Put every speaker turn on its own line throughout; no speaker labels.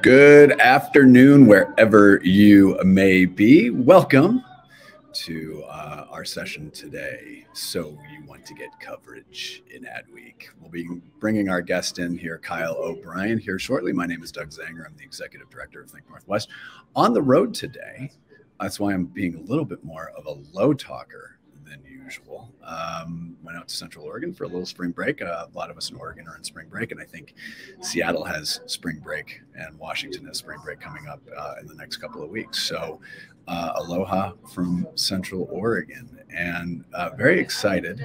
Good afternoon, wherever you may be. Welcome to our session today. So you want to get coverage in Adweek. We'll be bringing our guest in here, Kyle O'Brien, here shortly. My name is Doug Zanger. I'm the Executive Director of Think Northwest. On the road today, that's why I'm being a little bit more of a low talker than usual. Went out to Central Oregon for a little spring break. A lot of us in Oregon are in spring break, and I think Seattle has spring break and Washington has spring break coming up in the next couple of weeks. So aloha from Central Oregon, and very excited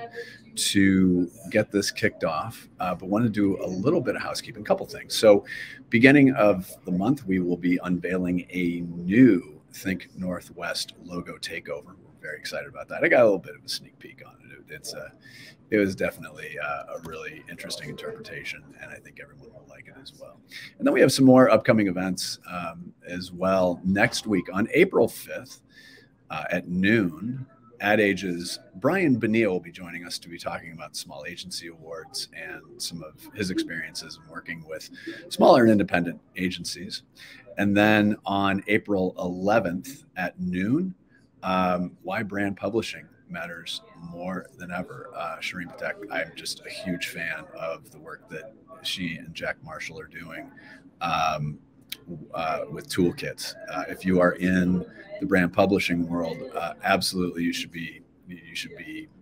to get this kicked off, but want to do a little bit of housekeeping, a couple things. So beginning of the month, we will be unveiling a new Think Northwest logo takeover. Very excited about that. I got a little bit of a sneak peek on it. It was definitely a really interesting interpretation, and I think everyone will like it as well. And then we have some more upcoming events as well. Next week on April 5th at noon, Ad Age's Brian Bonilla will be joining us to be talking about Small Agency Awards and some of his experiences in working with smaller and independent agencies. And then on April 11th at noon, why brand publishing matters more than ever. Shireen Patek, I'm just a huge fan of the work that she and Jack Marshall are doing with toolkits. If you are in the brand publishing world, absolutely you should be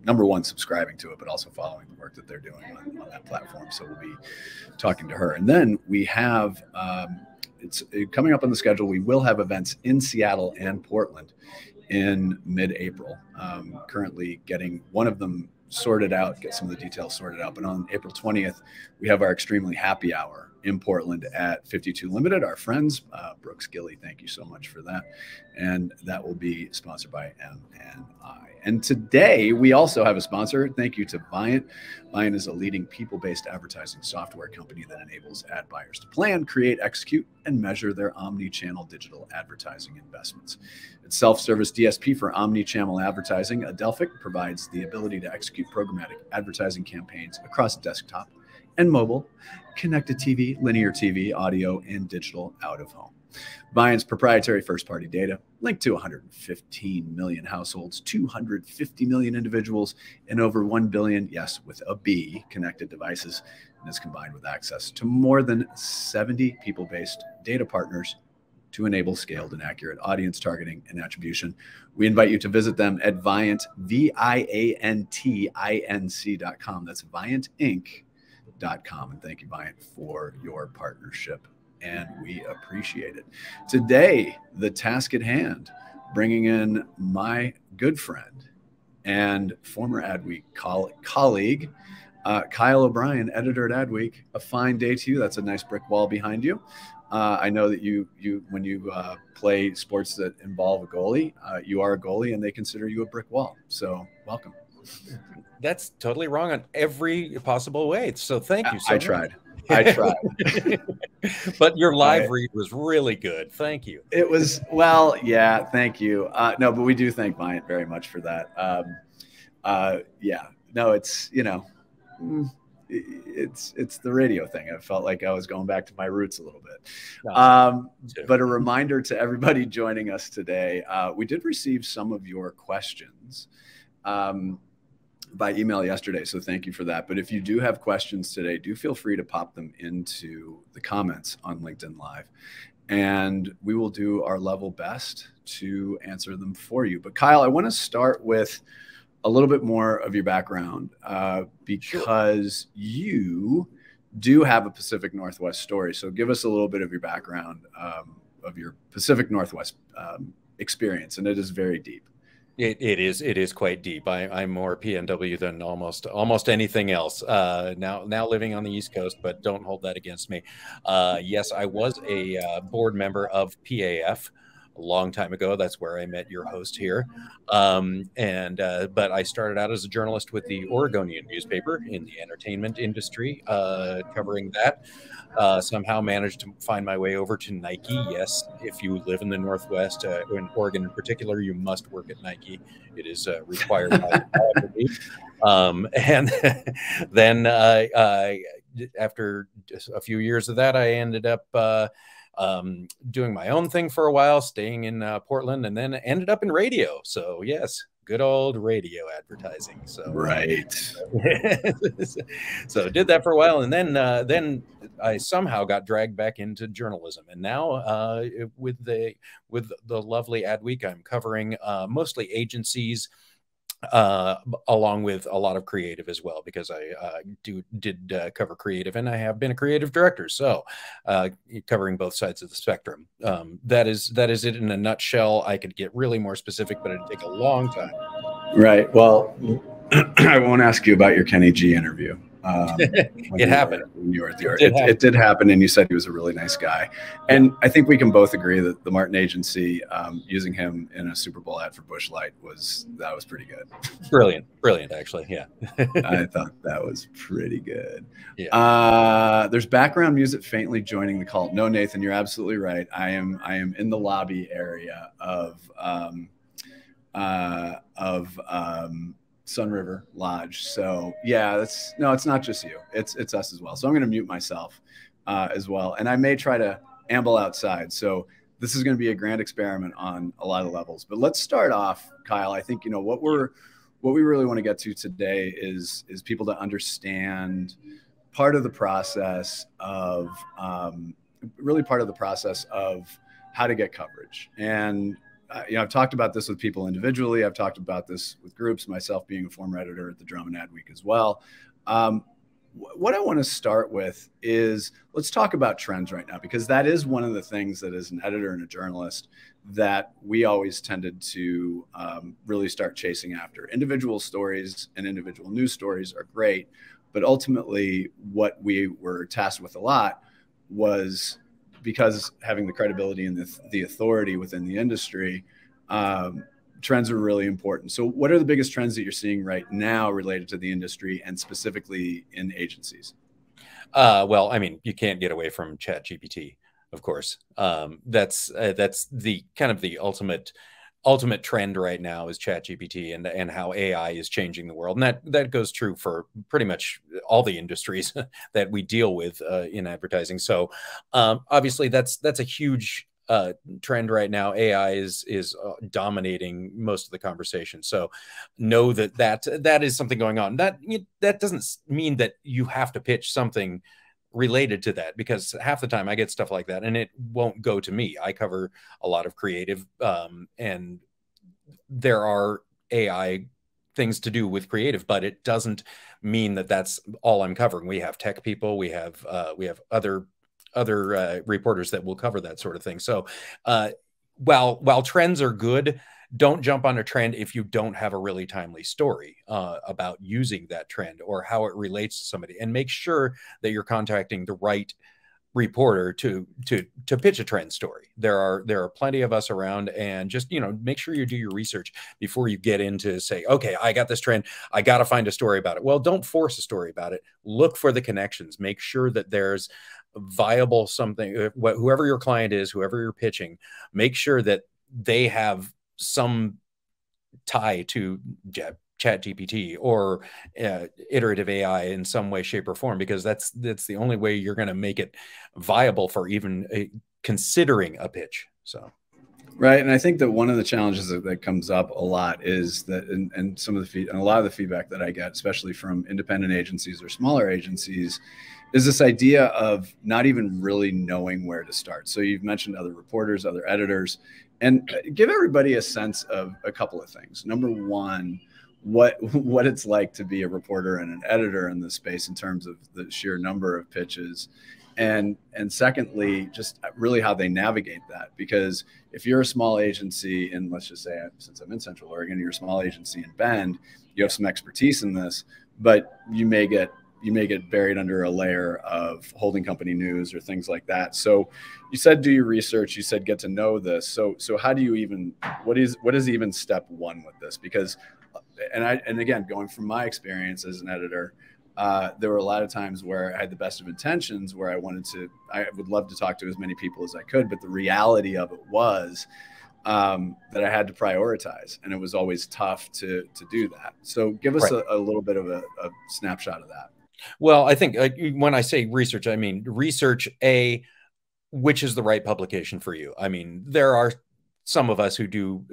number one, subscribing to it, but also following the work that they're doing on that platform. So we'll be talking to her. And then we have it's coming up on the schedule. We will have events in Seattle and Portland in mid-April. Currently getting one of them sorted out, get some of the details sorted out. But on April 20th, we have our Extremely Happy Hour in Portland at 52 Limited. Our friends, Brooks Gilly, thank you so much for that. And that will be sponsored by MNI. And today we also have a sponsor. Thank you to Viant. Viant is a leading people-based advertising software company that enables ad buyers to plan, create, execute, and measure their omni-channel digital advertising investments. Its self-service DSP for omni-channel advertising, Adelphic, provides the ability to execute programmatic advertising campaigns across desktop and mobile, connected TV, linear TV, audio, and digital out of home. Viant's proprietary first-party data linked to 115 million households, 250 million individuals, and over 1 billion, yes, with a B, connected devices, and is combined with access to more than 70 people-based data partners to enable scaled and accurate audience targeting and attribution. We invite you to visit them at Viant, VIANTINC.com. That's ViantInc.com. And thank you, Viant, for your partnership. And we appreciate it. Today, the task at hand, bringing in my good friend and former Adweek colleague, Kyle O'Brien, editor at Adweek. A fine day to you. That's a nice brick wall behind you. I know that you when you play sports that involve a goalie, you are a goalie, and they consider you a brick wall. So welcome.
That's totally wrong on every possible way. So thank you so much.
I tried.
But your live read was really good. Thank you.
It was, well, yeah, thank you. No, but we do thank Viant very much for that. Yeah, no, it's, you know, it's the radio thing. I felt like I was going back to my roots a little bit. But a reminder to everybody joining us today, we did receive some of your questions by email yesterday, so thank you for that. But if you do have questions today, do feel free to pop them into the comments on LinkedIn Live, and we will do our level best to answer them for you. But Kyle, I want to start with a little bit more of your background because you do have a Pacific Northwest story. So give us a little bit of your background of your Pacific Northwest experience, and it is very deep.
It is quite deep. I'm more PNW than almost anything else. Now living on the East Coast, but don't hold that against me. Yes, I was a board member of PAF a long time ago. That's where I met your host here. But I started out as a journalist with the Oregonian newspaper in the entertainment industry, covering that. Somehow managed to find my way over to Nike. Yes, if you live in the Northwest, in Oregon in particular, you must work at Nike. It is required by law. And then after just a few years of that, I ended up doing my own thing for a while, staying in Portland, and then ended up in radio. So yes, good old radio advertising. So
Right.
so did that for a while, and then I somehow got dragged back into journalism, and now with the lovely Adweek, I'm covering mostly agencies, along with a lot of creative as well, because I did cover creative, and I have been a creative director, so covering both sides of the spectrum. That is it in a nutshell. I could get really more specific, but it'd take a long time.
Right. Well, I won't ask you about your Kenny G interview.
It happened.
When you were at the art. It did happen, and you said he was a really nice guy. And I think we can both agree that the Martin Agency, using him in a Super Bowl ad for Busch Light, was pretty good.
Brilliant, actually. Yeah.
I thought that was pretty good. Yeah. There's background music faintly joining the call. No, Nathan, you're absolutely right. I am in the lobby area of Sun River Lodge. So yeah, it's not just you. It's us as well. So I'm going to mute myself as well. And I may try to amble outside. So this is going to be a grand experiment on a lot of levels. But let's start off, Kyle. I think, what we really want to get to today is people to understand part of the process of how to get coverage. And I've talked about this with people individually. I've talked about this with groups, myself being a former editor at the Drum and Adweek as well. What I want to start with is, let's talk about trends right now, because that is one of the things that, as an editor and a journalist, that we always tended to really start chasing after. Individual stories and individual news stories are great, but ultimately what we were tasked with a lot was, because having the credibility and the authority within the industry, trends are really important. So what are the biggest trends that you're seeing right now related to the industry, and specifically in agencies?
Well, I mean, you can't get away from ChatGPT, of course. That's the kind of the ultimate trend right now is ChatGPT, and how AI is changing the world. And that goes true for pretty much all the industries that we deal with in advertising. So obviously that's a huge trend right now. AI is dominating most of the conversation. So know that is something going on. That doesn't mean that you have to pitch something related to that, because half the time I get stuff like that and it won't go to me. I cover a lot of creative, and there are AI things to do with creative, but it doesn't mean that that's all I'm covering. We have tech people, we have other reporters that will cover that sort of thing. So while trends are good, don't jump on a trend if you don't have a really timely story about using that trend or how it relates to somebody, and make sure that you're contacting the right reporter to pitch a trend story. There are plenty of us around, and just make sure you do your research before you get into, say, okay, I got this trend, I got to find a story about it. Well, don't force a story about it. Look for the connections. Make sure that there's viable something. Whoever your client is, whoever you're pitching, make sure that they have some tie to ChatGPT or iterative AI in some way, shape, or form, because that's the only way you're going to make it viable for even considering a pitch. So,
right, and I think that one of the challenges that comes up a lot is that, and a lot of the feedback that I get, especially from independent agencies or smaller agencies, is this idea of not even really knowing where to start. So you've mentioned other reporters, other editors, and give everybody a sense of a couple of things. Number one, what it's like to be a reporter and an editor in this space in terms of the sheer number of pitches, and secondly, just really how they navigate that. Because if you're a small agency, and let's just say, since I'm in Central Oregon, you're a small agency in Bend, you have some expertise in this, but you may get buried under a layer of holding company news or things like that. So you said do your research, you said get to know this. So how do you even, what is even step one with this? Because, and again, going from my experience as an editor, there were a lot of times where I had the best of intentions, where I would love to talk to as many people as I could, but the reality of it was that I had to prioritize, and it was always tough to do that. So give us a little bit of a snapshot of that.
Well, I think when I say research, I mean research which is the right publication for you. I mean, there are some of us who do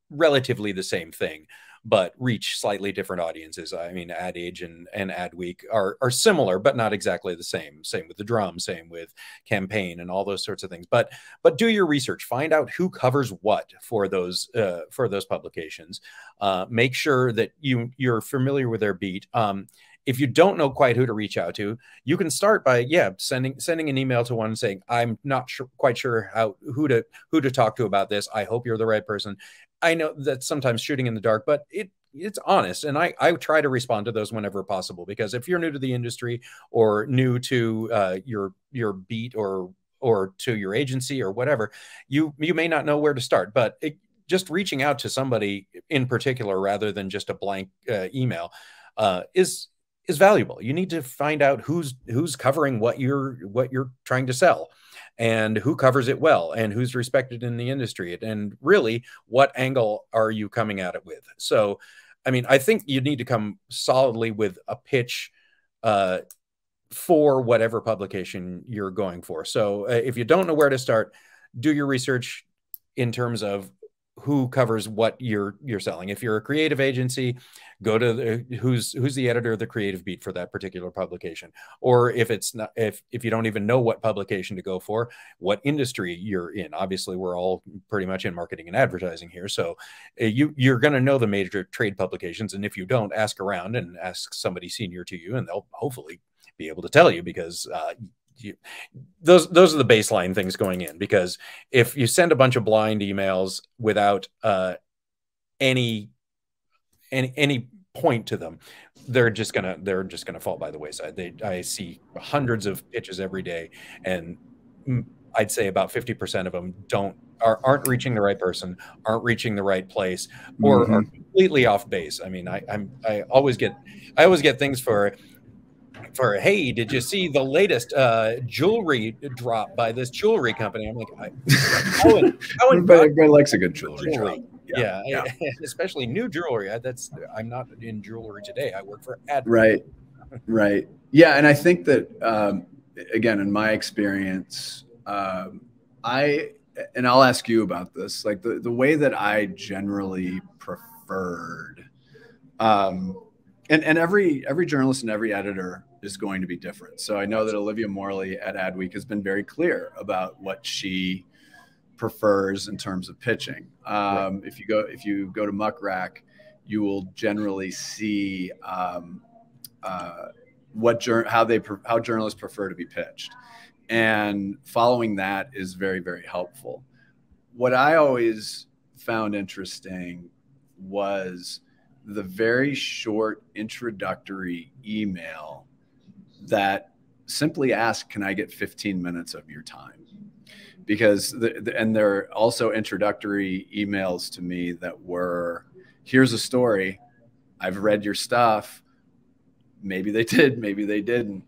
relatively the same thing, but reach slightly different audiences. I mean, Ad Age and Adweek are similar, but not exactly the same. Same with the Drum, same with Campaign, and all those sorts of things. But do your research. Find out who covers what for those publications. Make sure that you're familiar with their beat. If you don't know quite who to reach out to, you can start by sending an email to one saying, I'm not quite sure who to talk to about this. I hope you're the right person. I know that's sometimes shooting in the dark, but it's honest. And I try to respond to those whenever possible, because if you're new to the industry or new to your beat or to your agency or whatever, you may not know where to start. But just reaching out to somebody in particular rather than just a blank email is valuable. You need to find out who's covering what you're trying to sell, and who covers it well, and who's respected in the industry, and really what angle are you coming at it with. So, I mean, I think you need to come solidly with a pitch for whatever publication you're going for. So if you don't know where to start, do your research in terms of who covers what you're selling. If you're a creative agency, go to who's the editor of the creative beat for that particular publication. Or if it's not, if you don't even know what publication to go for, what industry you're in. Obviously, we're all pretty much in marketing and advertising here, so you're going to know the major trade publications. And if you don't, ask around and ask somebody senior to you, and they'll hopefully be able to tell you, because those are the baseline things going in. Because if you send a bunch of blind emails without any point to them, they're just gonna fall by the wayside. I see hundreds of pitches every day, and I'd say about 50% of them aren't reaching the right person, aren't reaching the right place, or are completely off base. I mean, I always get things for, hey, did you see the latest jewelry drop by this jewelry company? I'm like,
everybody likes a good jewelry drop.
Yeah. Especially new jewelry. I'm not in jewelry today. I work for Adweek.
Right. Yeah, and I think that again, in my experience, I'll ask you about this. Like the way that I generally preferred, and every journalist and every editor is going to be different. So I know that Olivia Morley at Adweek has been very clear about what she prefers in terms of pitching. If you go to Muck you will generally see how journalists prefer to be pitched, and following that is very, very helpful. What I always found interesting was the very short introductory email that simply asked, can I get 15 minutes of your time? Because and there are also introductory emails to me that were, here's a story, I've read your stuff, maybe they did, maybe they didn't.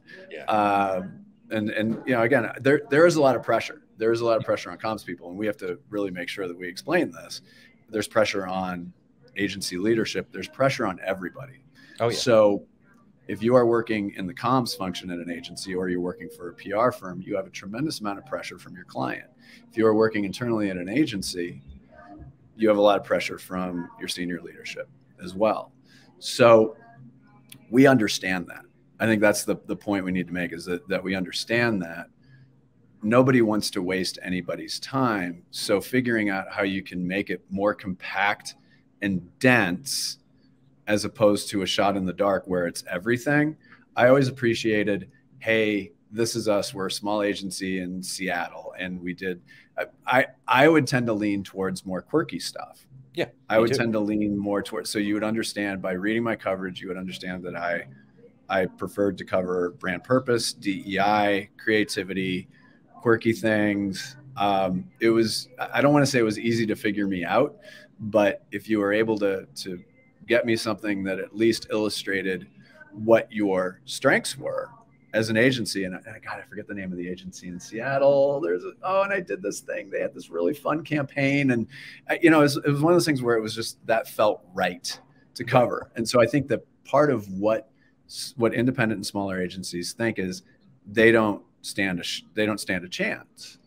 And you know, again, there is a lot of pressure. There is a lot of pressure on comms people, and we have to really make sure that we explain this. There's pressure on agency leadership. There's pressure on everybody. Oh, yeah. So if you are working in the comms function at an agency, or you're working for a PR firm, you have a tremendous amount of pressure from your client. If you are working internally at an agency, you have a lot of pressure from your senior leadership as well. So we understand that. I think that's the point we need to make, is that we understand that nobody wants to waste anybody's time. So figuring out how you can make it more compact and dense, as opposed to a shot in the dark where it's everything. I always appreciated, hey, this is us. We're a small agency in Seattle, and we did. I would tend to lean towards more quirky stuff.
Yeah,
I would tend to lean more towards. So you would understand by reading my coverage, you would understand that I preferred to cover brand purpose, DEI, creativity, quirky things. It was, I don't want to say it was easy to figure me out, but if you were able to get me something that at least illustrated what your strengths were as an agency. And God, I forget the name of the agency in Seattle. And I did this thing. They had this really fun campaign. And, you know, it was one of those things where it was just, that felt right to cover. And so I think that part of what independent and smaller agencies think is they don't stand a chance.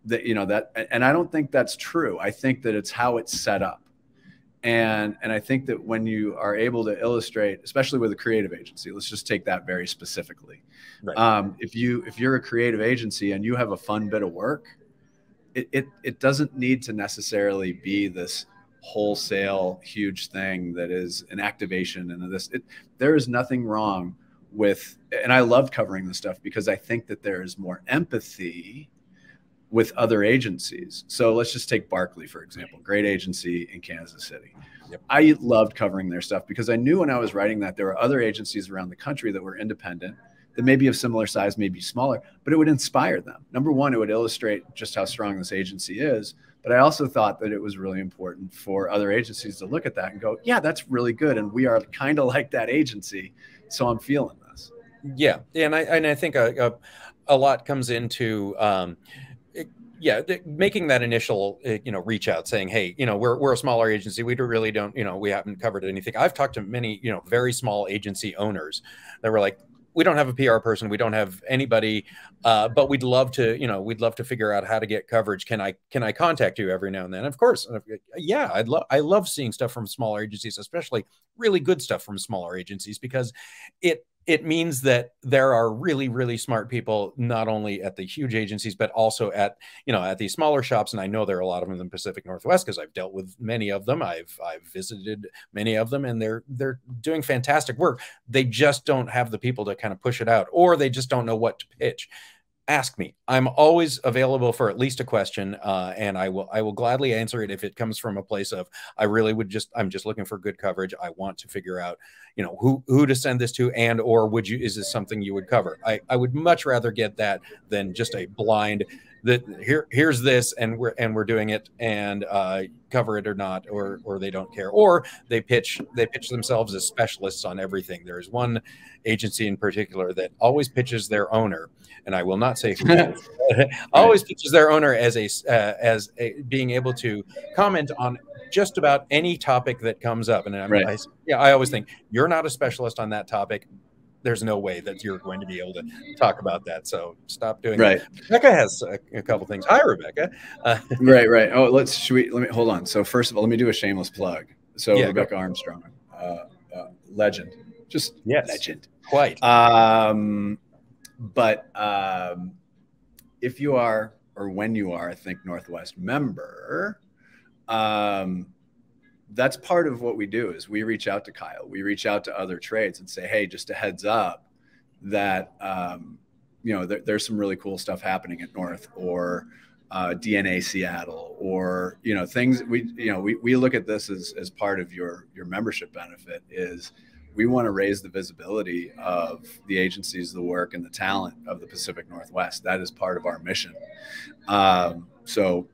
That, you know, that, and I don't think that's true. I think that it's how it's set up. And I think that when you are able to illustrate, especially with a creative agency, let's just take that very specifically.
Right.
If you're a creative agency and you have a fun bit of work, it doesn't need to necessarily be this wholesale huge thing that is an activation and this. There is nothing wrong with, and I love covering this stuff because I think that there is more empathy with other agencies. So let's just take Barkley, for example, great agency in Kansas City.
Yep.
I loved covering their stuff because I knew when I was writing that there were other agencies around the country that were independent, that may be of similar size, maybe smaller, but it would inspire them. Number one, it would illustrate just how strong this agency is. But I also thought that it was really important for other agencies to look at that and go, yeah, that's really good. And we are kind of like that agency. So I'm feeling this.
Yeah. And I think a lot comes into, making that initial, reach out saying, hey, we're a smaller agency. We really don't, we haven't covered anything. I've talked to many, very small agency owners that were like, we don't have a PR person. We don't have anybody, but we'd love to figure out how to get coverage. Can I contact you every now and then? Of course. Yeah. I love seeing stuff from smaller agencies, especially really good stuff from smaller agencies, because it means that there are really, really smart people, not only at the huge agencies, but also at these smaller shops. And I know there are a lot of them in the Pacific Northwest because I've dealt with many of them. I've visited many of them, and they're doing fantastic work. They just don't have the people to kind of push it out, or they just don't know what to pitch. Ask me. I'm always available for at least a question, and I will gladly answer it if it comes from a place of I'm just looking for good coverage. I want to figure out who to send this to, and or is this something you would cover? I would much rather get that than just a blind that here's this and we're doing it, and cover it or not, or they don't care, or they pitch themselves as specialists on everything. There's one agency in particular that always pitches their owner, and I will not say who it is, always pitches their owner as being able to comment on just about any topic that comes up. And I always think, you're not a specialist on that topic. There's no way that you're going to be able to talk about that. So stop doing that. Rebecca has a couple things. Hi, Rebecca.
Right. Oh, let me hold on. So first of all, let me do a shameless plug. So yeah, Rebecca Armstrong, legend, just legend.
Quite.
But if you are, or when you are, I think Northwest member, that's part of what we do is we reach out to Kyle. We reach out to other trades and say, hey, just a heads up that, there's some really cool stuff happening at North, or DNA Seattle, or, things we look at this as part of your membership benefit is we want to raise the visibility of the agencies, the work, and the talent of the Pacific Northwest. That is part of our mission. So,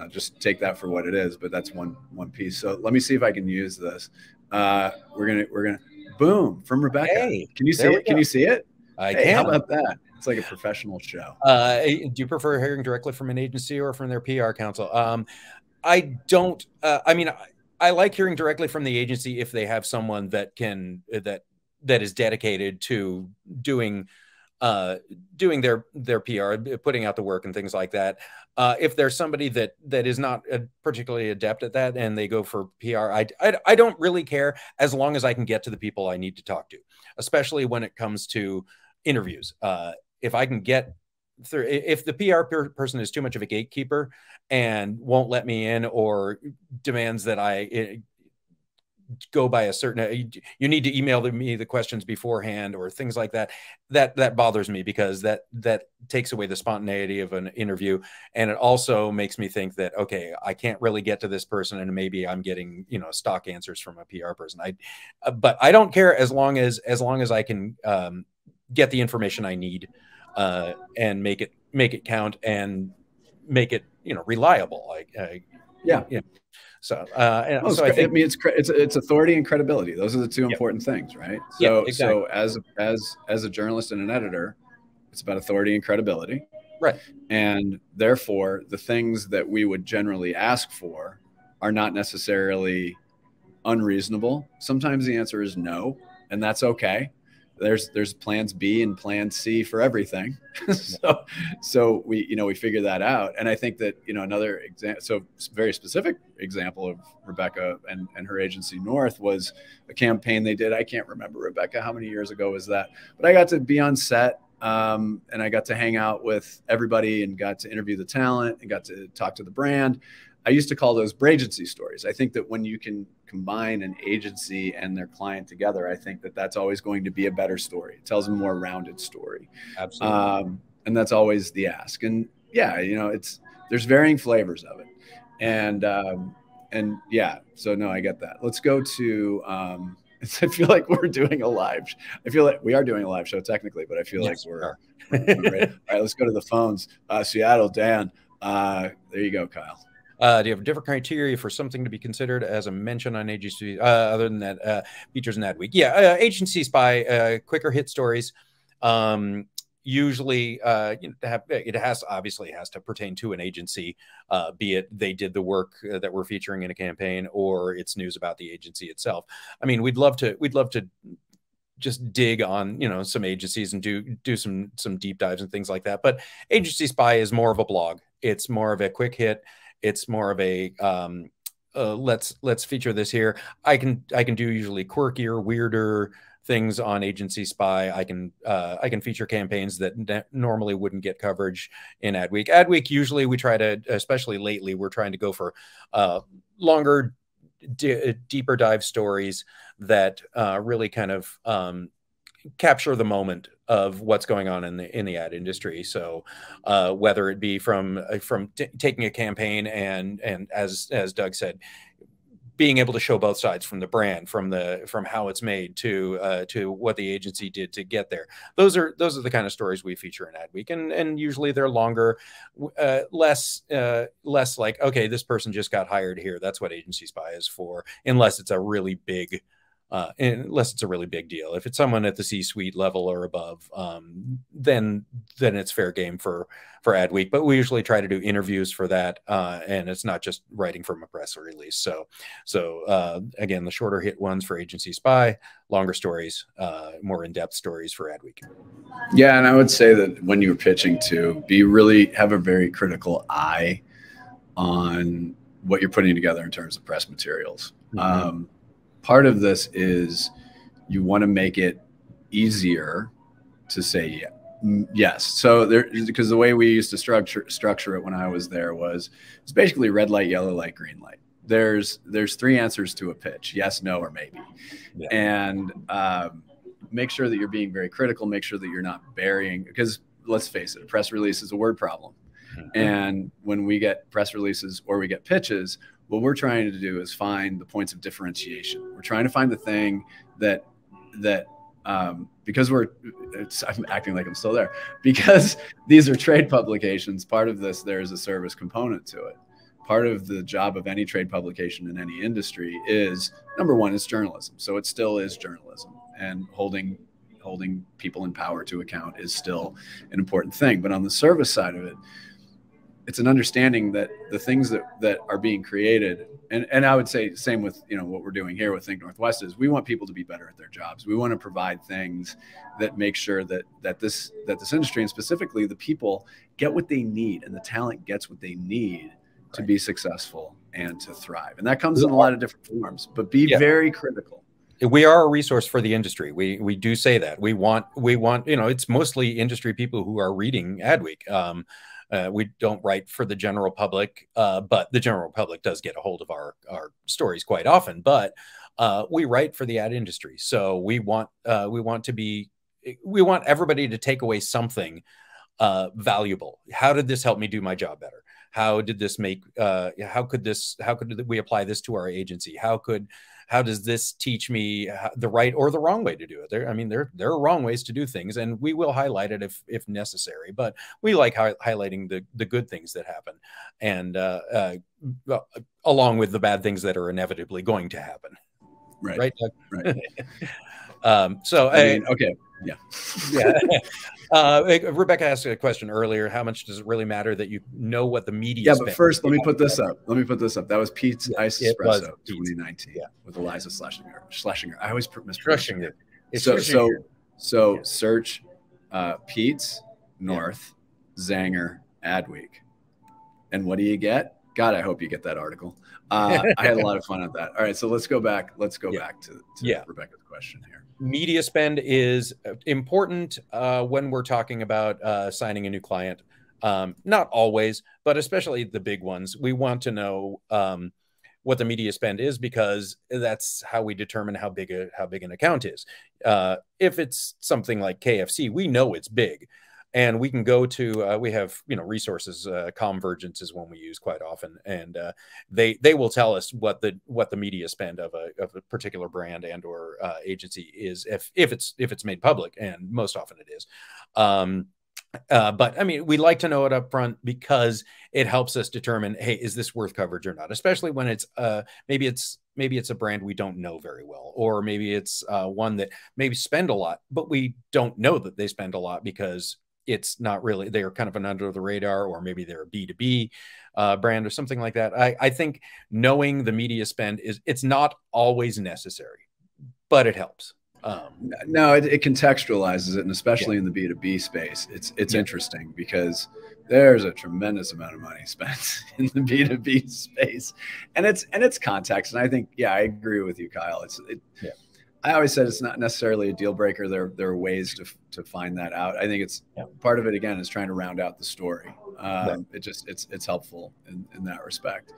just take that for what it is, but that's one piece. So let me see if I can use this. We're gonna boom from Rebecca. Hey, can you see it? Can you see it?
I can.
How about that? It's like a professional show.
Do you prefer hearing directly from an agency or from their PR counsel? I don't. I like hearing directly from the agency if they have someone that is dedicated to doing their PR, putting out the work and things like that. If there's somebody that is not particularly adept at that and they go for PR, I don't really care, as long as I can get to the people I need to talk to, especially when it comes to interviews. If I can get through, if the PR person is too much of a gatekeeper and won't let me in, or demands that I go by a certain, you need to email me the questions beforehand, or things like that, that bothers me, because that takes away the spontaneity of an interview. And it also makes me think that, okay, I can't really get to this person, and maybe I'm getting, stock answers from a PR person. But I don't care, as long as I can get the information I need, and make it count, and make it, reliable. So, so I think,
it's authority and credibility. Those are the two important things, right? So,
exactly.
So as a journalist and an editor, it's about authority and credibility,
right?
And therefore, the things that we would generally ask for are not necessarily unreasonable. Sometimes the answer is no, and that's okay. there's plans B and plan C for everything. so we figure that out. And I think that, another example, so very specific example of Rebecca and her agency North was a campaign they did. I can't remember, Rebecca, how many years ago was that? But I got to be on set, and I got to hang out with everybody and got to interview the talent and got to talk to the brand. I used to call those bragency stories. I think that when you can combine an agency and their client together, I think that that's always going to be a better story. It tells a more rounded story.
Absolutely.
And that's always the ask. And yeah, there's varying flavors of it. And yeah, so no, I get that. Let's go to, I feel like we're doing a live. I feel like we are doing a live show technically, but I feel like we're ready. All right, let's go to the phones. Seattle, Dan. There you go, Kyle.
Do you have different criteria for something to be considered as a mention on agency other than that features in Adweek? Yeah, agency spy, quicker hit stories. Usually, it obviously has to pertain to an agency, be it they did the work that we're featuring in a campaign, or it's news about the agency itself. I mean, we'd love to just dig on some agencies and do some deep dives and things like that. But agency spy is more of a blog. It's more of a quick hit. It's more of a let's feature this here. I can do usually quirkier, weirder things on agency spy. I can feature campaigns that normally wouldn't get coverage in Adweek. Adweek, usually we try to, especially lately, we're trying to go for longer, deeper dive stories that really kind of capture the moment of what's going on in the ad industry. So whether it be from taking a campaign and as Doug said, being able to show both sides, from the brand, from how it's made to what the agency did to get there. Those are the kind of stories we feature in Adweek, and usually they're longer, less like, okay, this person just got hired here. That's what agency spy is for, unless it's a really big deal. If it's someone at the C-suite level or above, then it's fair game for Adweek. But we usually try to do interviews for that, and it's not just writing from a press release. So again, the shorter hit ones for agency spy, longer stories, more in-depth stories for Adweek.
Yeah, and I would say that when you're pitching to have a very critical eye on what you're putting together in terms of press materials. Mm-hmm. Part of this is you want to make it easier to say yes. So because the way we used to structure it when I was there was it's basically red light, yellow light, green light. There's 3 answers to a pitch: yes, no, or maybe. Yeah. And make sure that you're being very critical. Make sure that you're not burying, because let's face it, a press release is a word problem. Mm-hmm. And when we get press releases or we get pitches, what we're trying to do is find the points of differentiation. We're trying to find the thing that because I'm acting like I'm still there, because these are trade publications. Part of this, there's a service component to it. Part of the job of any trade publication in any industry is, number one, is journalism. So it still is journalism, and holding people in power to account is still an important thing. But on the service side of it, it's an understanding that the things that are being created, and I would say same with what we're doing here with Think Northwest, is we want people to be better at their jobs. We want to provide things that make sure that this industry, and specifically the people, get what they need, and the talent gets what they need to be successful and to thrive. And that comes in a lot of different forms, but be very critical.
We are a resource for the industry. We do say that. We want, it's mostly industry people who are reading Adweek. We don't write for the general public, but the general public does get a hold of our stories quite often. But we write for the ad industry, so we want everybody to take away something valuable. How did this help me do my job better? How did this make? How could we apply this to our agency? How does this teach me the right or the wrong way to do it? There are wrong ways to do things, and we will highlight it if necessary. But we like highlighting the good things that happen, and along with the bad things that are inevitably going to happen. Right.
Right.
Okay.
Yeah.
Yeah. Rebecca asked a question earlier. How much does it really matter that you know what the media?
Yeah, but first, let me put this up. That was Pete's Ice Espresso 2019 with Eliza Schlesinger. I always mispronounce it.
So
So search Pete's, North, Zanger, Adweek. And what do you get? God, I hope you get that article. I had a lot of fun with that. All right, so let's go back. Let's go back to Rebecca's question here.
Media spend is important when we're talking about signing a new client. Not always, but especially the big ones. We want to know what the media spend is, because that's how we determine how big an account is. If it's something like KFC, we know it's big, and we can go to we have resources. Convergence is one we use quite often, and they will tell us what the media spend of a particular brand and or agency is if it's made public, and most often it is. But I mean, we like to know it up front because it helps us determine, hey, is this worth coverage or not? Especially when it's maybe it's a brand we don't know very well, or maybe it's one that maybe spend a lot, but we don't know that they spend a lot because it's not really, they're kind of an under the radar, or maybe they're a B2B brand or something like that. I think knowing the media spend it's not always necessary, but it helps.
No, it contextualizes it, and especially in the B2B space, it's interesting because there's a tremendous amount of money spent in the B2B space, and it's context. And I think, I agree with you, Kyle. I always said it's not necessarily a deal breaker. There are ways to find that out. I think it's part of it, again, is trying to round out the story. It's helpful in that respect.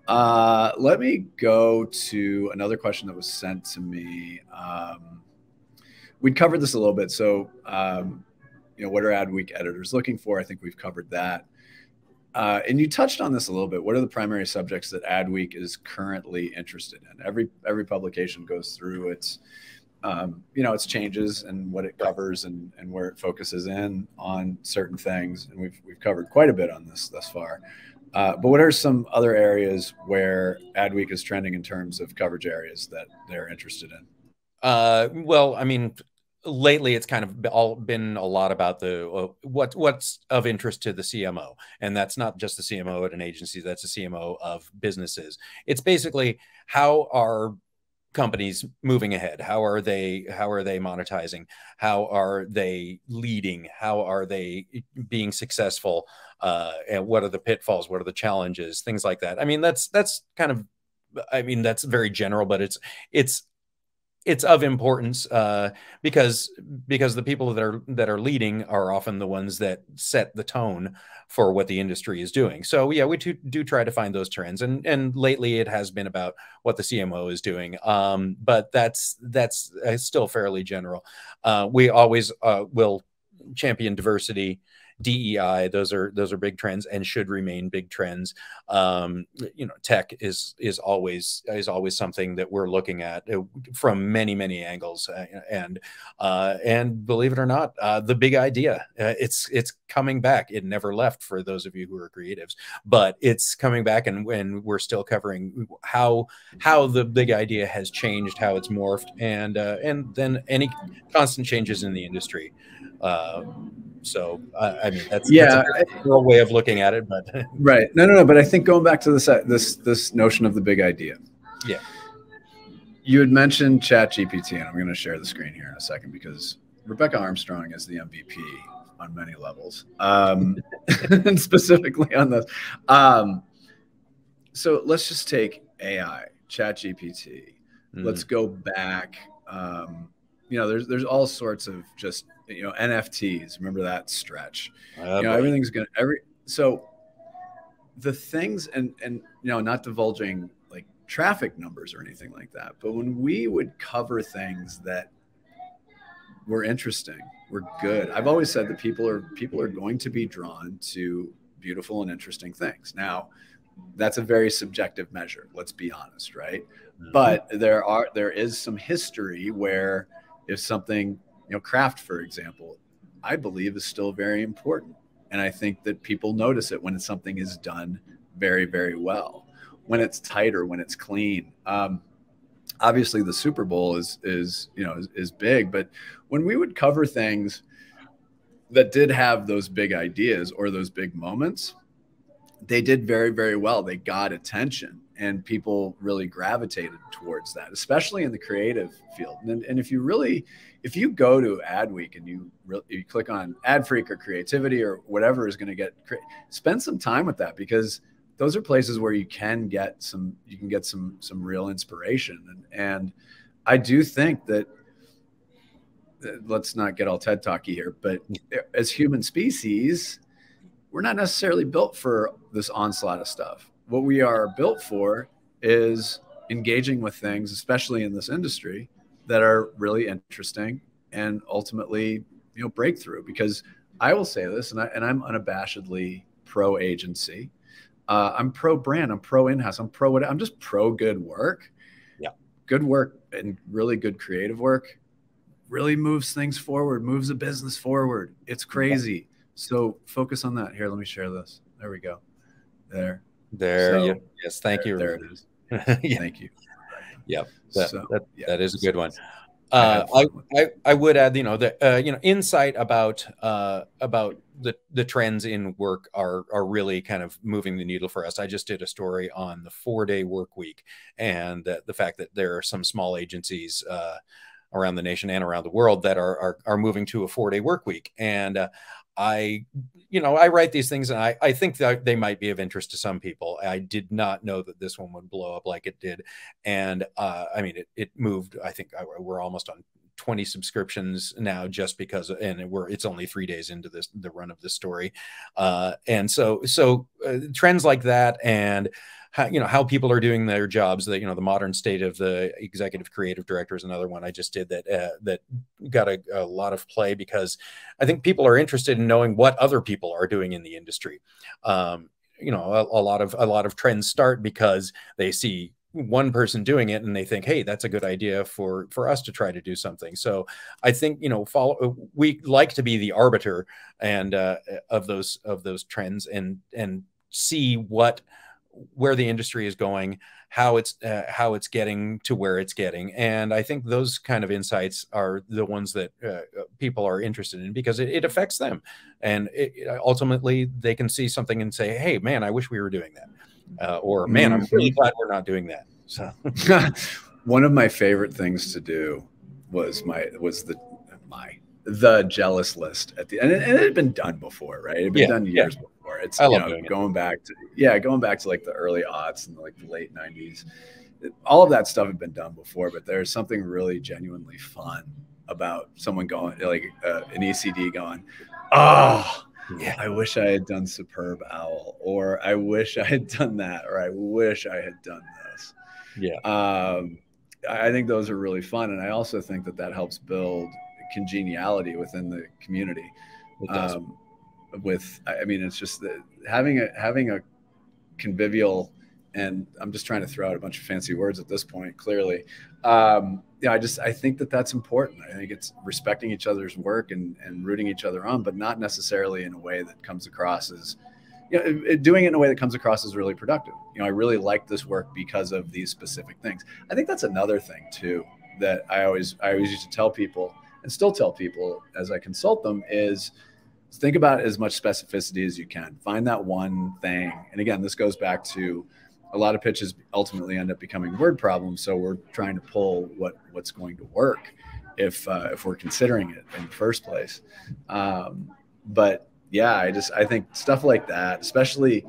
Let me go to another question that was sent to me. We'd covered this a little bit. So, what are Adweek editors looking for? I think we've covered that. And you touched on this a little bit. What are the primary subjects that Adweek is currently interested in? Every publication goes through its changes and what it covers and where it focuses in on certain things. And we've covered quite a bit on this thus far. But what are some other areas where Adweek is trending in terms of coverage areas that they're interested in?
Well, I mean, lately it's kind of been a lot about the what's of interest to the CMO, and that's not just the CMO at an agency, that's the CMO of businesses. It's basically, how are companies moving ahead? How are they monetizing? How are they leading? How are they being successful? And what are the pitfalls? What are the challenges? Things like that. I mean, that's kind of, I mean, that's very general, but it's of importance because the people that are leading are often the ones that set the tone for what the industry is doing. So yeah, we do try to find those trends, and lately it has been about what the CMO is doing. But that's still fairly general. We always will champion diversity, DEI. Those are big trends and should remain big trends. Tech is always something that we're looking at from many angles, and believe it or not, the big idea, it's coming back. It never left, for those of you who are creatives, but it's coming back, and when we're still covering how the big idea has changed, how it's morphed, and then any constant changes in the industry. So I mean, that's a real way of looking at it, but
right. No. But I think going back to this notion of the big idea.
Yeah.
You had mentioned ChatGPT, and I'm going to share the screen here in a second because Rebecca Armstrong is the MVP on many levels, and specifically on this. So let's just take AI, ChatGPT. Let's go back. There's all sorts of just NFTs. Remember that stretch? Everything's gonna so the things and not divulging like traffic numbers or anything like that, but when we would cover things that were interesting, were good, I've always said that people are going to be drawn to beautiful and interesting things. Now, that's a very subjective measure, let's be honest, right? But there is some history where if something, craft, for example, I believe is still very important. And I think that people notice it when something is done very, very well, when it's tighter, when it's clean. Obviously the Super Bowl is big, but when we would cover things that did have those big ideas or those big moments, they did very, very well. They got attention. and people really gravitated towards that, especially in the creative field. And if you go to Adweek and you click on Ad Freak or Creativity or whatever is going to spend some time with that, because those are places where you can get some real inspiration. And I do think that, let's not get all TED talky here, but as human species, we're not necessarily built for this onslaught of stuff. What we are built for is engaging with things, especially in this industry, that are really interesting and ultimately, breakthrough. Because I will say this, and I'm unabashedly pro agency. I'm pro brand. I'm pro in-house. I'm just pro good work.
Yeah,
good work and really good creative work really moves things forward, moves a business forward. It's crazy. Yeah. So focus on that. Here, let me share this. There we go. There.
So, yes. Thank you.
There it is.
Yeah.
Thank you.
Yeah. That is a good one. I would add, insight about the trends in work are really kind of moving the needle for us. I just did a story on the 4-day work week, and the fact that there are some small agencies around the nation and around the world that are moving to a 4-day work week. And I write these things, and I think that they might be of interest to some people. I did not know that this one would blow up like it did. And I mean, it moved. I think we're almost on 20 subscriptions now, just because, and it's only 3 days into the run of this story. And so trends like that, and how people are doing their jobs, the modern state of the executive creative director is another one I just did that got a lot of play, because I think people are interested in knowing what other people are doing in the industry. A lot of trends start because they see one person doing it and they think, hey, that's a good idea for us to try to do something. So I think, we like to be the arbiter and of those trends and see where the industry is going, how it's getting to where it's getting. And I think those kind of insights are the ones that people are interested in, because it affects them. And ultimately they can see something and say, hey, man, I wish we were doing that. Or, man, I'm really glad we're not doing that. So
one of my favorite things to do was the jealous list at the end. And it had been done before, right? It had been done years before. It's going back to like the early aughts and like the late 90s. All of that stuff had been done before, but there's something really genuinely fun about someone going, like an ECD going, oh, yeah, I wish I had done Superb Owl, or I wish I had done that, or I wish I had done this.
Yeah.
I think those are really fun. And I also think that helps build congeniality within the community.
It does.
It's just that having a convivial, and I'm just trying to throw out a bunch of fancy words at this point, clearly. I think that's important. I think it's respecting each other's work and rooting each other on, but not necessarily in a way that comes across as, doing it in a way that comes across as really productive. I really like this work because of these specific things. I think that's another thing too, that I always used to tell people, and still tell people as I consult them, is think about as much specificity as you can. Find that one thing. And again, this goes back to a lot of pitches ultimately end up becoming word problems. So we're trying to pull what's going to work if we're considering it in the first place. But yeah, I think stuff like that, especially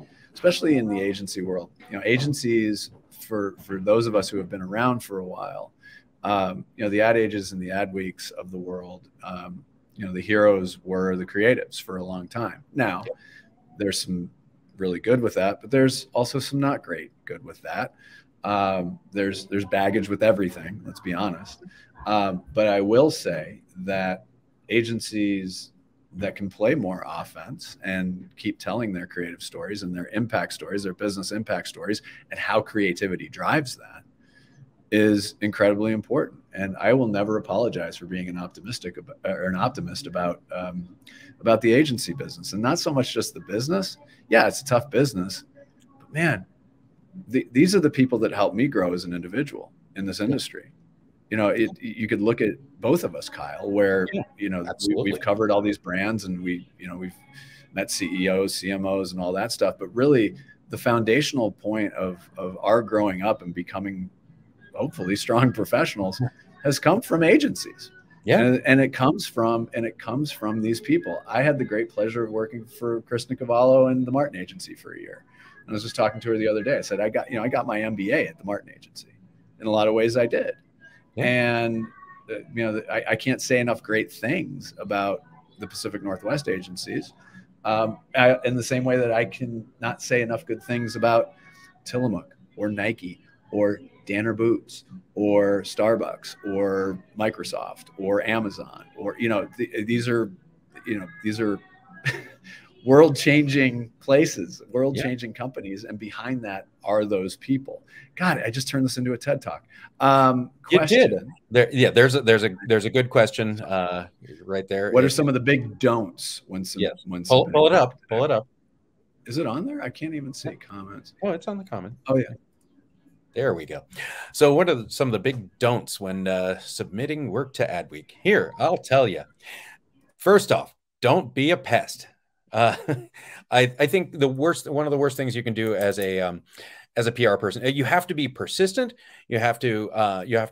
in the agency world, agencies, for those of us who have been around for a while, the Ad Ages and the Adweeks of the world, the heroes were the creatives for a long time. Now, there's some really good with that, but there's also some not great good with that. There's baggage with everything, let's be honest. But I will say that agencies that can play more offense and keep telling their creative stories and their impact stories, their business impact stories, and how creativity drives that is incredibly important. And I will never apologize for being an optimist about the agency business, and not so much just the business. Yeah, it's a tough business, but man, these are the people that helped me grow as an individual in this industry. You could look at both of us, Kyle, where we've covered all these brands, and we've met CEOs, CMOs, and all that stuff. But really, the foundational point of our growing up and becoming hopefully strong professionals has come from agencies.
Yeah.
And it comes from these people. I had the great pleasure of working for Kristen Cavallo and the Martin Agency for a year. And I was just talking to her the other day. I said, I got my MBA at the Martin Agency. In a lot of ways I did. Yeah. And I can't say enough great things about the Pacific Northwest agencies. In the same way that I can not say enough good things about Tillamook or Nike or Danner Boots or Starbucks or Microsoft or Amazon, or these are world-changing places, world-changing companies, and behind that are those people. God, I just turned this into a TED Talk.
Question. There's a good question right there.
What are some of the big don'ts when
pull it up? Pull it up.
Is it on there? I can't even see comments.
Oh, it's on the comment.
Oh yeah.
There we go. So what are some of the big don'ts when submitting work to Adweek? Here, I'll tell you. First off, don't be a pest. I think one of the worst things you can do as a PR person, you have to be persistent. You have to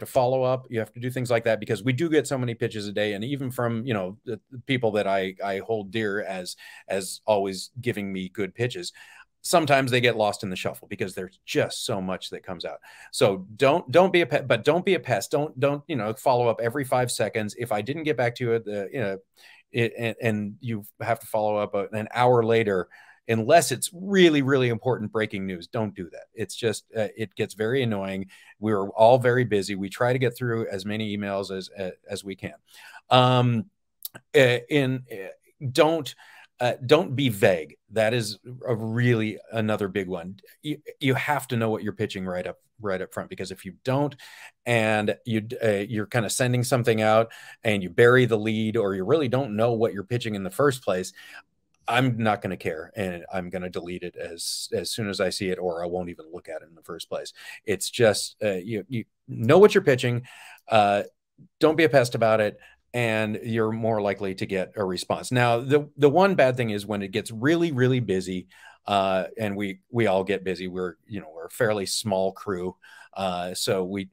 follow up. You have to do things like that, because we do get so many pitches a day, and even from the people that I hold dear as always giving me good pitches, sometimes they get lost in the shuffle because there's just so much that comes out. So don't be a pest, but don't be a pest. Don't follow up every 5 seconds. If I didn't get back to you at and you have to follow up an hour later, unless it's really, really important breaking news, don't do that. It's just, it gets very annoying. We're all very busy. We try to get through as many emails as we can. Don't be vague. That is another big one. You have to know what you're pitching right up front, because if you don't, and you're kind of sending something out and you bury the lead, or you really don't know what you're pitching in the first place, I'm not going to care, and I'm going to delete it as soon as I see it, or I won't even look at it in the first place. It's just you know what you're pitching. Don't be a pest about it, and you're more likely to get a response. Now, the one bad thing is when it gets really, really busy, and we all get busy. We're a fairly small crew, so we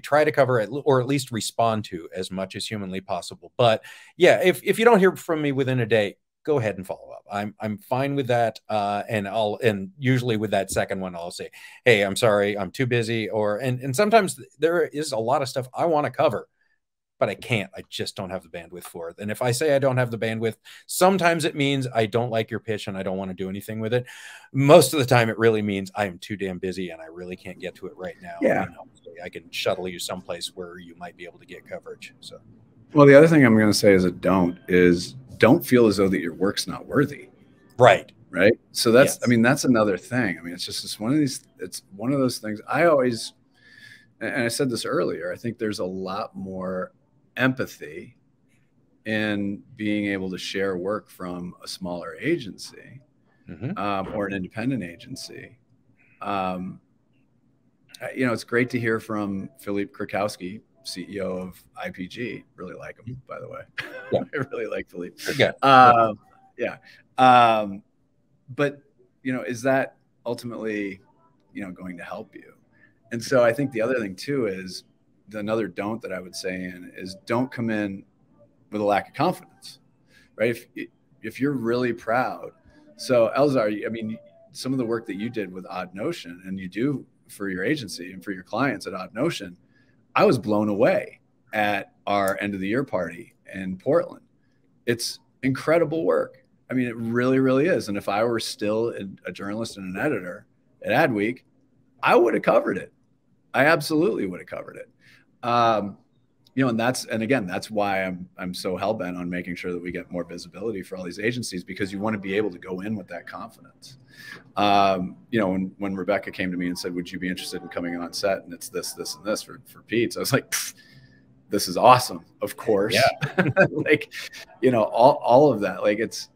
try to cover it, or at least respond to as much as humanly possible. But yeah, if you don't hear from me within a day, go ahead and follow up. I'm fine with that, and usually with that second one, I'll say, hey, I'm sorry, I'm too busy, and sometimes there is a lot of stuff I want to cover, but I can't. I just don't have the bandwidth for it. And if I say I don't have the bandwidth, sometimes it means I don't like your pitch and I don't want to do anything with it. Most of the time, it really means I am too damn busy and I really can't get to it right now.
Yeah,
I can shuttle you someplace where you might be able to get coverage. So,
well, the other thing I'm going to say as a don't feel as though that your work's not worthy.
Right.
So that's, yes. I mean, that's another thing. I mean, it's one of those things I always, and I said this earlier, I think there's a lot more empathy in being able to share work from a smaller agency, or an independent agency. It's great to hear from Philippe Krakowski, CEO of IPG. Really like him, by the way. Yeah. I really like Philippe. Yeah. But is that ultimately, going to help you? And so I think the other thing too is another don't that I would say is don't come in with a lack of confidence, right? If you're really proud. So Elzar, I mean, some of the work that you did with Odd Notion and you do for your agency and for your clients at Odd Notion, I was blown away at our end of the year party in Portland. It's incredible work. I mean, it really, really is. And if I were still a journalist and an editor at Adweek, I would have covered it. I absolutely would have covered it. And again, that's why I'm so hell-bent on making sure that we get more visibility for all these agencies, because you want to be able to go in with that confidence. When Rebecca came to me and said, would you be interested in coming on set? And it's this, and this for Pete's. I was like, this is awesome. Of course. Yeah. All of that, like it's,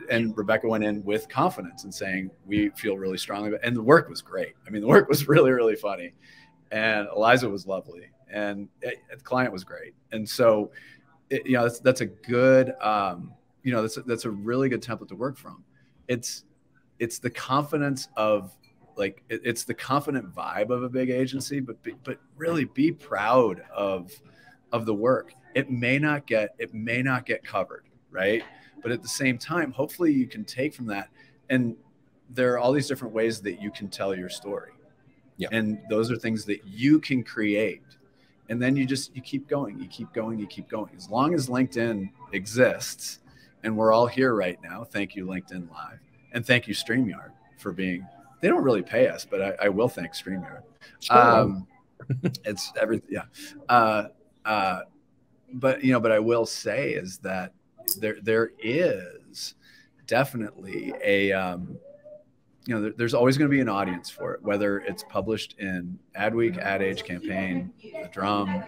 and Rebecca went in with confidence and saying, we feel really strongly about it. And the work was great. I mean, the work was really, really funny. And Eliza was lovely. And the client was great. And so, that's a good, you know, that's a really good template to work from. It's the confidence of, like, it's the confident vibe of a big agency, but really be proud of the work. It may not get covered, right? But at the same time, hopefully you can take from that, and there are all these different ways that you can tell your story.
Yeah.
And those are things that you can create. And then you keep going, you keep going, you keep going. As long as LinkedIn exists, and we're all here right now. Thank you, LinkedIn Live. And thank you, StreamYard, for being, they don't really pay us, but I will thank StreamYard. Sure. It's everything. Yeah. But, you know, but I will say is that there is definitely a, you know, there's always going to be an audience for it, whether it's published in Adweek, Ad Age, Campaign, The Drum,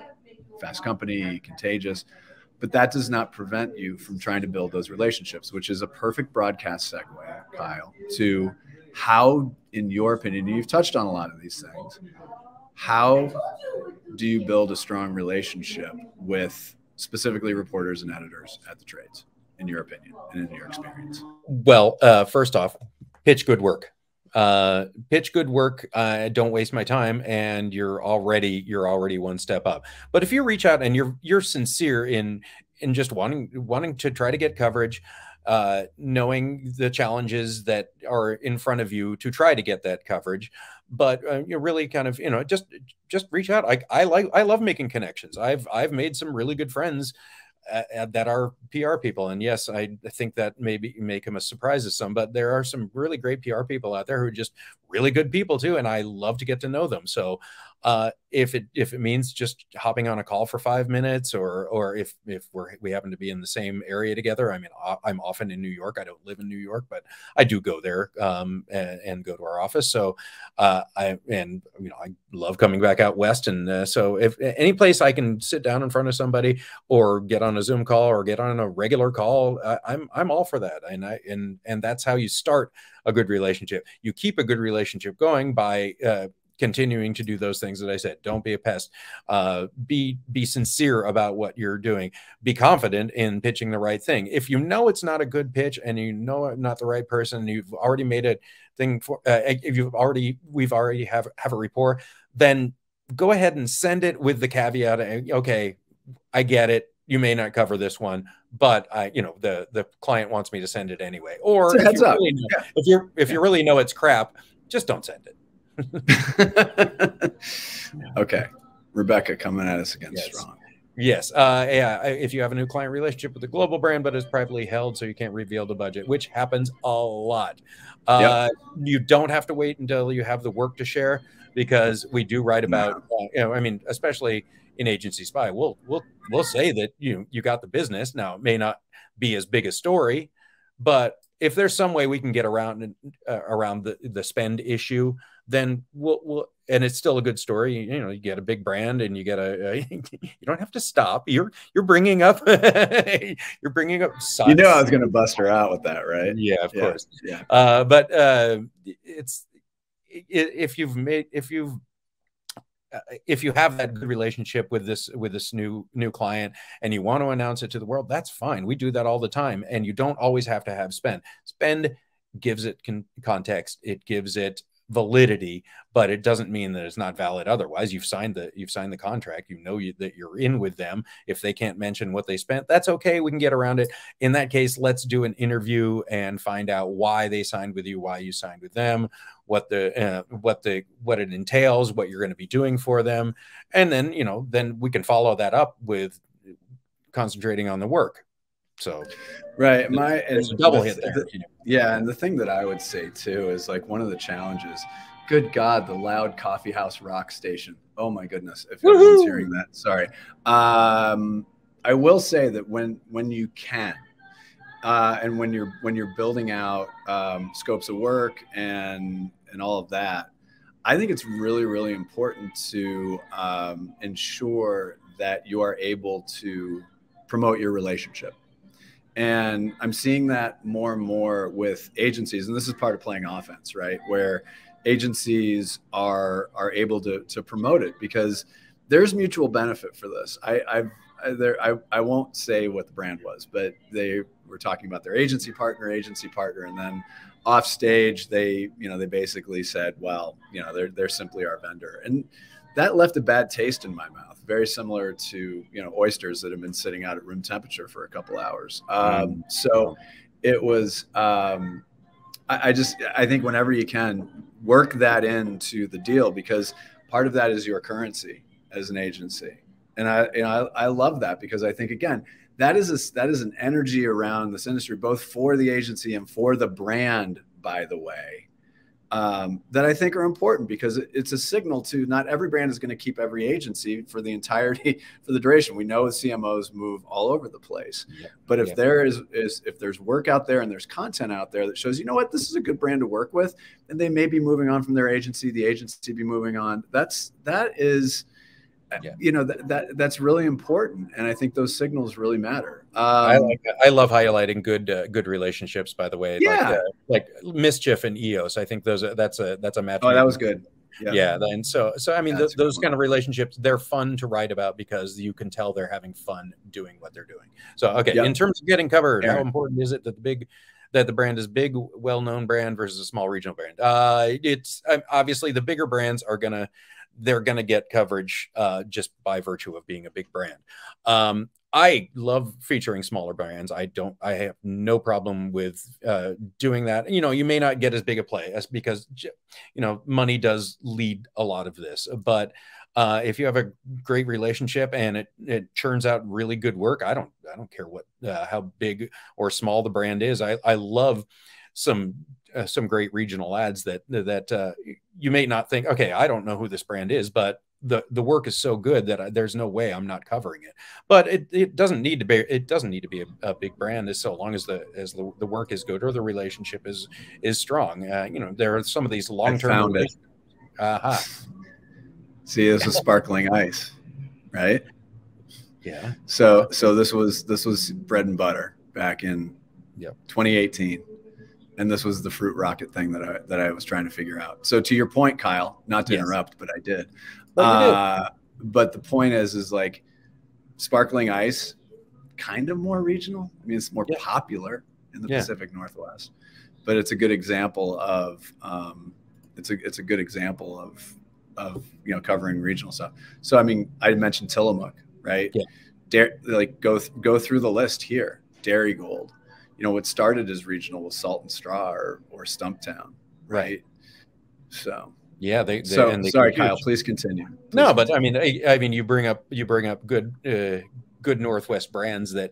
Fast Company, Contagious. But that does not prevent you from trying to build those relationships, which is a perfect broadcast segue, Kyle, to how, in your opinion, you've touched on a lot of these things, how do you build a strong relationship with specifically reporters and editors at the trades, in your opinion and in your experience?
Well, first off, pitch good work. Pitch good work. Don't waste my time, and you're already one step up. But if you reach out and you're sincere in just wanting to try to get coverage, knowing the challenges that are in front of you to try to get that coverage, but you really kind of, you know, just reach out. I love making connections. I've made some really good friends that are PR people. And yes, I think that maybe make them a surprise to some, but there are some really great PR people out there who are just really good people too. And I love to get to know them. So if it means just hopping on a call for 5 minutes, or if we happen to be in the same area together. I mean, I'm often in New York. I don't live in New York, but I do go there and go to our office. So I love coming back out west. And so if any place I can sit down in front of somebody or get on a Zoom call or get on a regular call, I'm all for that. And that's how you start a good relationship. You keep a good relationship going by continuing to do those things that I said. Don't be a pest. Be sincere about what you're doing. Be confident in pitching the right thing. If you know it's not a good pitch and you know I'm not the right person, you've already made a thing for. If we've already have a rapport, then go ahead and send it with the caveat. Okay, I get it. You may not cover this one, but the client wants me to send it anyway. Or if you, really know, if you really know it's crap, just don't send it.
Okay, Rebecca coming at us again strong.
Yes. Yeah. If you have a new client relationship with a global brand, but is privately held, so you can't reveal the budget, which happens a lot. You don't have to wait until you have the work to share, because we do write about, I mean, especially in Agency Spy, we'll say that you got the business. Now, it may not be as big a story, but if there's some way we can get around the spend issue, then we'll and it's still a good story. You get a big brand and you get you don't have to stop. You're bringing up you're bringing up size.
You know I was going to bust her out with that, right?
Yeah, of course.
Yeah.
But if you have that good relationship with this new client and you want to announce it to the world, that's fine. We do that all the time, and you don't always have to have spend. Spend gives it context. It gives it validity, but it doesn't mean that it's not valid otherwise. You've signed the contract. That you're in with them. If they can't mention what they spent, that's okay. We can get around it. In that case, let's do an interview and find out why they signed with you, why you signed with them, what it entails, what you're going to be doing for them, and then then we can follow that up with concentrating on the work. So
right,
there's a double hit there.
Yeah, and the thing that I would say too is, like, one of the challenges, good God, the loud coffee house rock station. Oh my goodness, if everyone's hearing that, sorry. I will say that when you can, and when you're building out scopes of work and all of that, I think it's really, really important to ensure that you are able to promote your relationship. And I'm seeing that more and more with agencies, and this is part of playing offense, right? Where agencies are able to promote it, because there's mutual benefit for this. I won't say what the brand was, but they were talking about their agency partner, and then off stage they basically said, well, they're simply our vendor, and that left a bad taste in my mouth. Very similar to oysters that have been sitting out at room temperature for a couple hours. So it was. I think whenever you can, work that into the deal, because part of that is your currency as an agency. And I love that, because I think, again, that is an energy around this industry, both for the agency and for the brand, by the way, that I think are important, because it's a signal to not every brand is going to keep every agency for the entirety, for the duration. We know CMOs move all over the place, but if there's work out there and there's content out there that shows, this is a good brand to work with, and they may be moving on from their agency, the agency be moving on. That's really important, and I think those signals really matter.
I love highlighting good relationships, by the way.
Yeah,
like Mischief and EOS. I think that's a match.
Oh, that was good.
Yeah. And so I mean, those kind of relationships, they're fun to write about, because you can tell they're having fun doing what they're doing. So in terms of getting covered, how important is it that the brand is big, well-known brand versus a small regional brand? It's obviously the bigger brands they're going to get coverage just by virtue of being a big brand. I love featuring smaller brands. I have no problem with doing that. You may not get as big a play because, money does lead a lot of this. But if you have a great relationship and it churns out really good work, I don't care how big or small the brand is. I love some great regional ads that you may not think, okay, I don't know who this brand is, but the work is so good that there's no way I'm not covering it. But it doesn't need to be a big brand, as so long as the work is good or the relationship is strong. There are some of these long-term relationships.
See, this was Sparkling Ice, right?
Yeah.
So this was bread and butter back in 2018. And this was the fruit rocket thing that I was trying to figure out. So to your point, Kyle, not to interrupt, but I did. But the point is like Sparkling Ice, kind of more regional. I mean, it's more popular in the Pacific Northwest, but it's a good example of it's a good example of covering regional stuff. So I mean, I mentioned Tillamook, right? Yeah. Go through the list here. Dairy Gold. What started as regional was Salt and Straw or Stumptown, right? So sorry, Kyle. Please continue.
But I mean, you bring up good Northwest brands that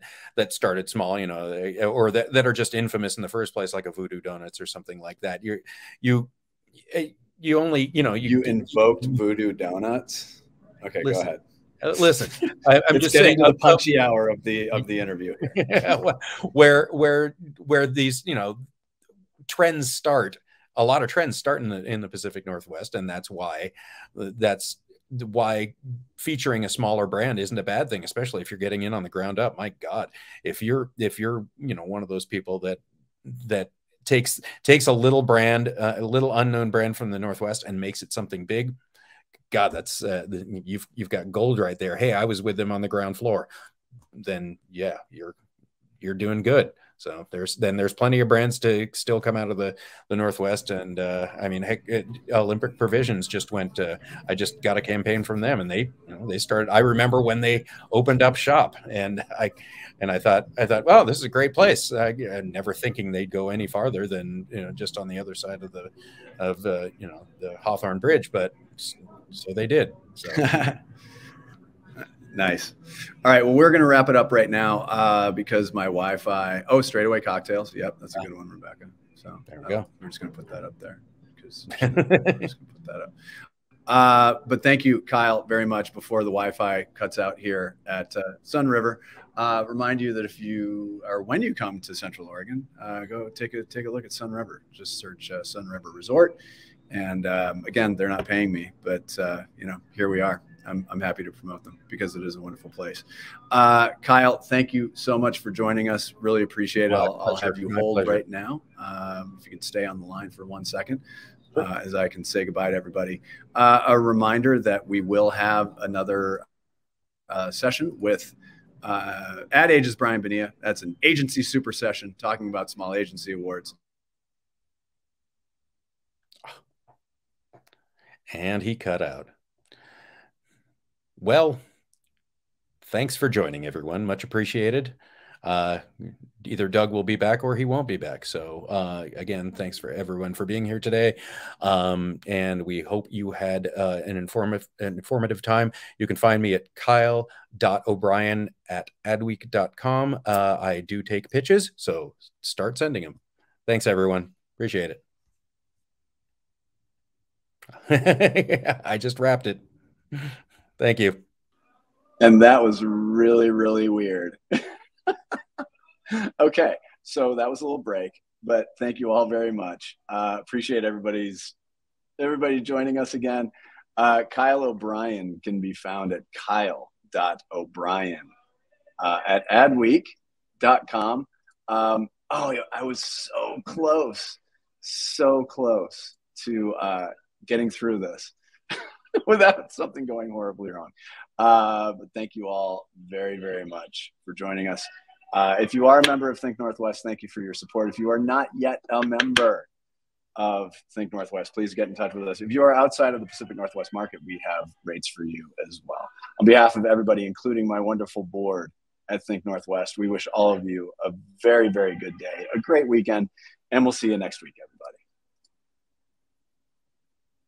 started small, or that are just infamous in the first place, like a Voodoo Donuts or something like that. You
invoked Voodoo Donuts. Okay, go ahead.
Listen, I'm just saying
the punchy hour of the interview here.
where these trends start. A lot of trends start in the Pacific Northwest, and that's why featuring a smaller brand isn't a bad thing, especially if you're getting in on the ground up. My God, if you're one of those people that takes a little brand, a little unknown brand from the Northwest and makes it something big. God, that's you've got gold right there. Hey, I was with them on the ground floor. Then you're doing good. So there's plenty of brands to still come out of the Northwest, and I mean, heck, Olympic Provisions just went. I just got a campaign from them, and they started. I remember when they opened up shop, and I thought, wow, this is a great place. Never thinking they'd go any farther than just on the other side of the Hawthorne Bridge, but so they did. So.
Nice. All right. Well, we're going to wrap it up right now because my Wi-Fi. Oh, straightaway cocktails. Yep, that's a good one, Rebecca. So
there we go.
We're just going to put that up there because we're just going to put that up. But thank you, Kyle, very much. Before the Wi-Fi cuts out here at Sun River, remind you that when you come to Central Oregon, go take a look at Sun River. Just search Sun River Resort, and again, they're not paying me, but here we are. I'm happy to promote them because it is a wonderful place. Kyle, thank you so much for joining us. Really appreciate it. I'll have you hold right now. If you can stay on the line for 1 second, as I can say goodbye to everybody. A reminder that we will have another session with Ad Age's Brian Bonilla. That's an agency super session talking about small agency awards.
And he cut out. Well, thanks for joining, everyone. Much appreciated. Either Doug will be back or he won't be back. So again, thanks for everyone for being here today. And we hope you had an informative time. You can find me at kyle.o'brien@adweek.com. I do take pitches, so start sending them. Thanks, everyone. Appreciate it. I just wrapped it. Thank you.
And that was really, really weird. Okay, so that was a little break, but thank you all very much. Appreciate everybody joining us again. Kyle O'Brien can be found at kyle.o'brien at adweek.com. I was so close to getting through this without something going horribly wrong. But thank you all very, very much for joining us. If you are a member of Think Northwest, thank you for your support. If you are not yet a member of Think Northwest, please get in touch with us. If you are outside of the Pacific Northwest market, we have rates for you as well. On behalf of everybody, including my wonderful board at Think Northwest, we wish all of you a very, very good day, a great weekend, and we'll see you next week, everybody.